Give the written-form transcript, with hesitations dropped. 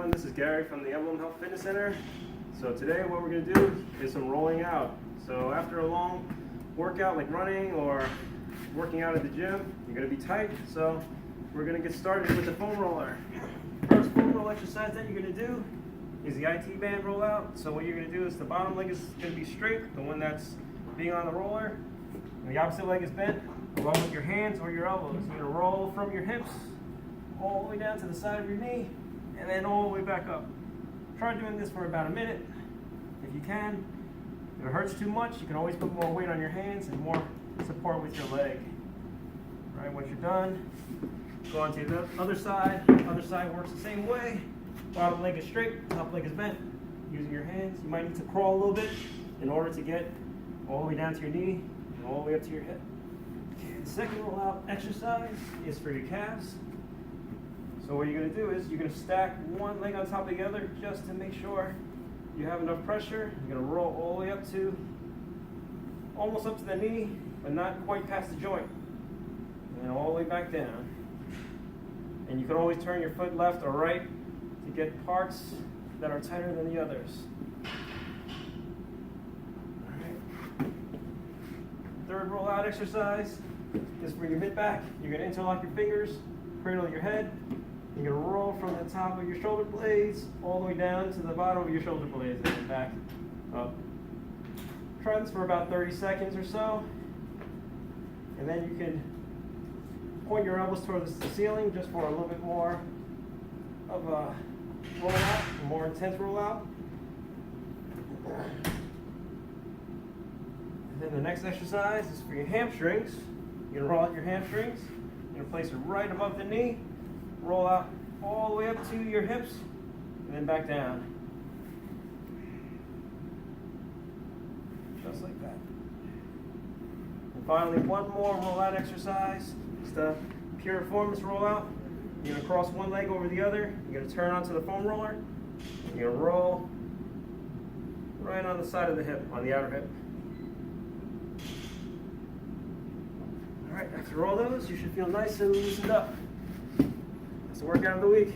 everyone, this is Gary from the Emblem Health Fitness Center. So today what we're going to do is some rolling out. So after a long workout like running or working out at the gym, you're going to be tight. So we're going to get started with the foam roller. First foam roll exercise that you're going to do is the IT band rollout. So what you're going to do is the bottom leg is going to be straight, the one that's being on the roller, and the opposite leg is bent along with your hands or your elbows. You're going to roll from your hips all the way down to the side of your knee and then all the way back up. Try doing this for about a minute if you can. If it hurts too much, you can always put more weight on your hands and more support with your leg. All right, once you're done, go on to the other side. Other side works the same way. Bottom leg is straight, top leg is bent. Using your hands, you might need to crawl a little bit in order to get all the way down to your knee and all the way up to your hip. Okay, the second rollout exercise is for your calves. So what you're going to do is you're going to stack one leg on top of the other just to make sure you have enough pressure. You're going to roll all the way up to, almost up to the knee, but not quite past the joint. And then all the way back down. And you can always turn your foot left or right to get parts that are tighter than the others. All right. Third rollout exercise is for your mid-back. You're going to interlock your fingers, cradle your head. You're going to roll from the top of your shoulder blades all the way down to the bottom of your shoulder blades and then back up. Try this for about 30 seconds or so. And then you can point your elbows towards the ceiling just for a little bit more of a rollout, a more intense rollout. And then the next exercise is for your hamstrings. You're going to roll out your hamstrings. You're going to place it right above the knee. Roll out all the way up to your hips and then back down. Just like that. And finally, one more rollout exercise. It's the piriformis rollout. You're going to cross one leg over the other. You're going to turn onto the foam roller. You're going to roll right on the side of the hip, on the outer hip. All right, after all those, you should feel nice and loosened up. It's the workout of the week.